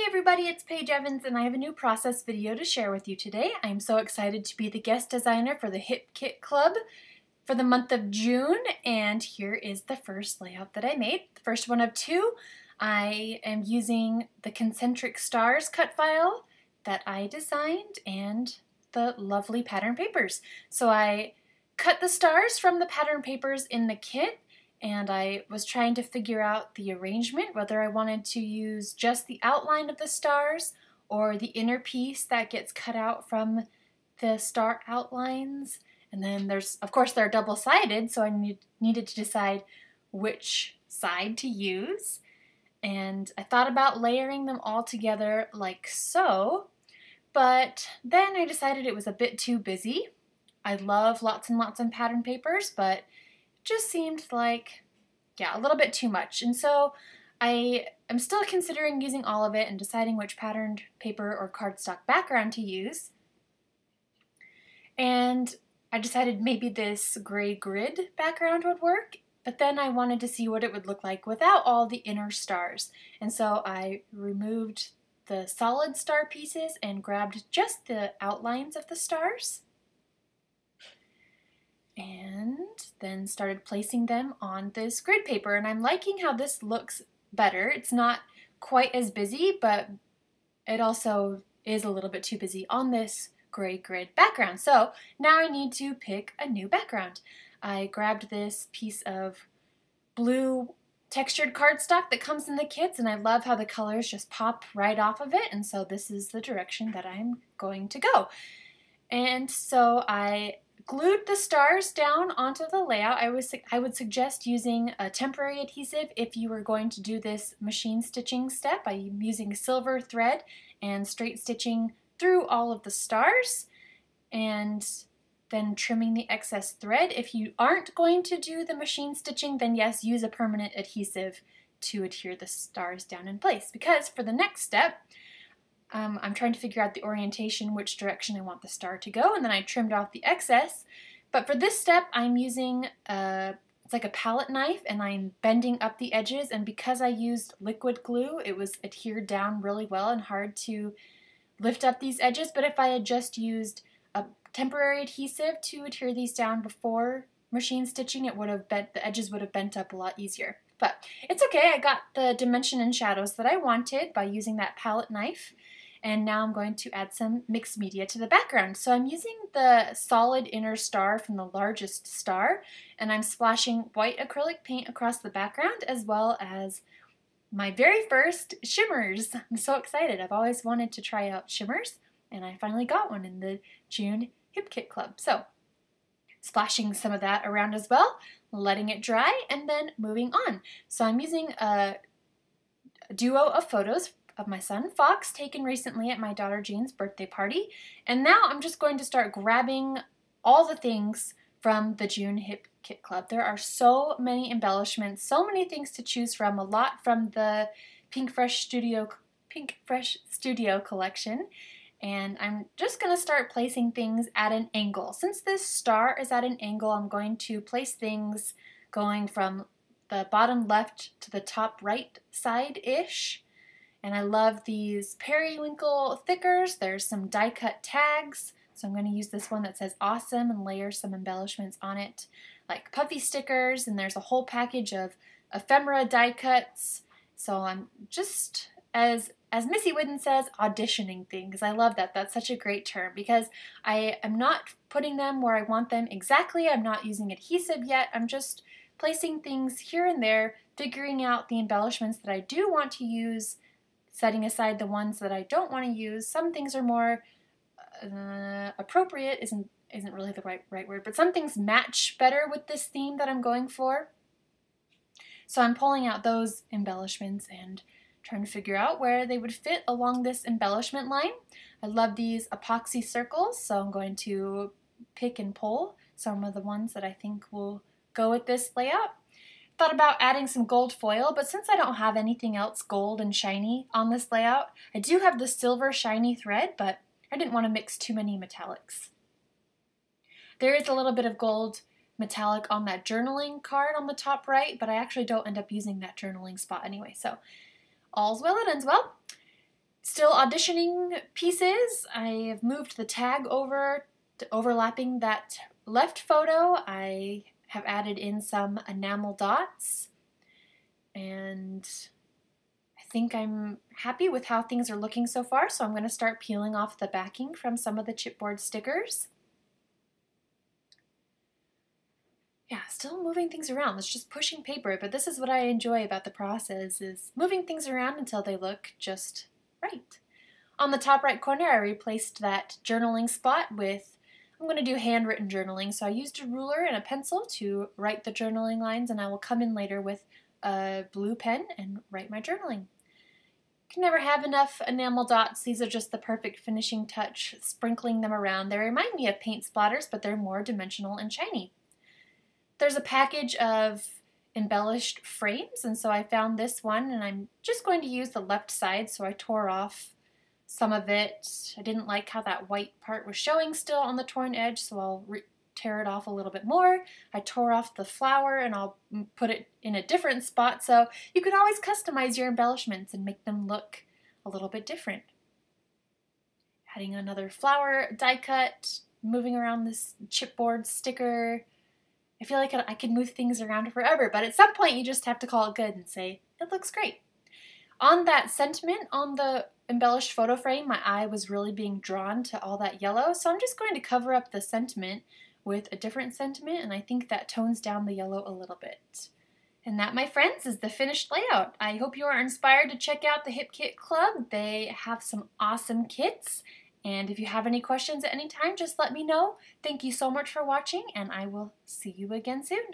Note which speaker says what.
Speaker 1: everybody, it's Paige Evans and I have a new process video to share with you today. I'm so excited to be the guest designer for the Hip Kit Club for the month of June, and here is the first layout that I made. The first one of two. I am using the Concentric stars cut file that I designed and the lovely pattern papers. So I cut the stars from the pattern papers in the kit, and I was trying to figure out the arrangement, whether I wanted to use just the outline of the stars or the inner piece that gets cut out from the star outlines. And then of course they're double-sided, so I needed to decide which side to use. And I thought about layering them all together like so, but then I decided it was a bit too busy. I love lots and lots of pattern papers, but just seemed like, yeah, a little bit too much. And so I am still considering using all of it and deciding which patterned paper or cardstock background to use. And I decided maybe this gray grid background would work, but then I wanted to see what it would look like without all the inner stars. And so I removed the solid star pieces and grabbed just the outlines of the stars, and then started placing them on this grid paper. And I'm liking how this looks better. It's not quite as busy, but it also is a little bit too busy on this gray grid background. So now I need to pick a new background. I grabbed this piece of blue textured cardstock that comes in the kits, and I love how the colors just pop right off of it, and so this is the direction that I'm going to go. And so I glued the stars down onto the layout. I would suggest using a temporary adhesive if you were going to do this machine stitching step. I'm using silver thread and straight stitching through all of the stars and then trimming the excess thread. If you aren't going to do the machine stitching, then yes, use a permanent adhesive to adhere the stars down in place, because for the next step, I'm trying to figure out the orientation, which direction I want the star to go, and then I trimmed off the excess. But for this step, I'm using it's like a palette knife, and I'm bending up the edges, and because I used liquid glue, it was adhered down really well and hard to lift up these edges. But if I had just used a temporary adhesive to adhere these down before machine stitching, it would have the edges would have bent up a lot easier. But it's okay, I got the dimension and shadows that I wanted by using that palette knife. And now I'm going to add some mixed media to the background. So I'm using the solid inner star from the largest star, and I'm splashing white acrylic paint across the background, as well as my very first shimmers. I'm so excited. I've always wanted to try out shimmers, and I finally got one in the June Hip Kit Club. So splashing some of that around as well, letting it dry, and then moving on. So I'm using a duo of photos of my son Fox, taken recently at my daughter Jane's birthday party. And now I'm just going to start grabbing all the things from the June Hip Kit Club. There are so many embellishments, so many things to choose from, a lot from the Pink Fresh Studio collection. And I'm just going to start placing things at an angle. Since this star is at an angle, I'm going to place things going from the bottom left to the top right side-ish. And I love these periwinkle thickers. There's some die cut tags. So I'm going to use this one that says awesome and layer some embellishments on it, like puffy stickers, and there's a whole package of ephemera die cuts. So I'm just, as Missy Whidden says, auditioning things. I love that. That's such a great term, because I am not putting them where I want them exactly. I'm not using adhesive yet. I'm just placing things here and there, figuring out the embellishments that I do want to use, setting aside the ones that I don't want to use. Some things are more appropriate, isn't really the right word, but some things match better with this theme that I'm going for. So I'm pulling out those embellishments and trying to figure out where they would fit along this embellishment line. I love these epoxy circles, so I'm going to pick and pull some of the ones that I think will go with this layout. Thought about adding some gold foil, but since I don't have anything else gold and shiny on this layout, I do have the silver shiny thread, but I didn't want to mix too many metallics. There is a little bit of gold metallic on that journaling card on the top right, but I actually don't end up using that journaling spot anyway, so all's well that ends well. Still auditioning pieces. I have moved the tag over to overlapping that left photo. I have added in some enamel dots, and I think I'm happy with how things are looking so far, so I'm going to start peeling off the backing from some of the chipboard stickers. Yeah, still moving things around. It's just pushing paper, but this is what I enjoy about the process, is moving things around until they look just right. On the top right corner, I replaced that journaling spot with, I'm going to do handwritten journaling, so I used a ruler and a pencil to write the journaling lines, and I will come in later with a blue pen and write my journaling. Can never have enough enamel dots. These are just the perfect finishing touch, sprinkling them around. They remind me of paint splatters, but they're more dimensional and shiny. There's a package of embellished frames, and so I found this one, and I'm just going to use the left side, so I tore off some of it. I didn't like how that white part was showing still on the torn edge, so I'll tear it off a little bit more. I tore off the flower, and I'll put it in a different spot, so you can always customize your embellishments and make them look a little bit different. Adding another flower die cut, moving around this chipboard sticker. I feel like I could move things around forever, but at some point you just have to call it good and say, it looks great. On that sentiment on the embellished photo frame, my eye was really being drawn to all that yellow, so I'm just going to cover up the sentiment with a different sentiment, and I think that tones down the yellow a little bit. And that, my friends, is the finished layout. I hope you are inspired to check out the Hip Kit Club. They have some awesome kits, and if you have any questions at any time, just let me know. Thank you so much for watching, and I will see you again soon.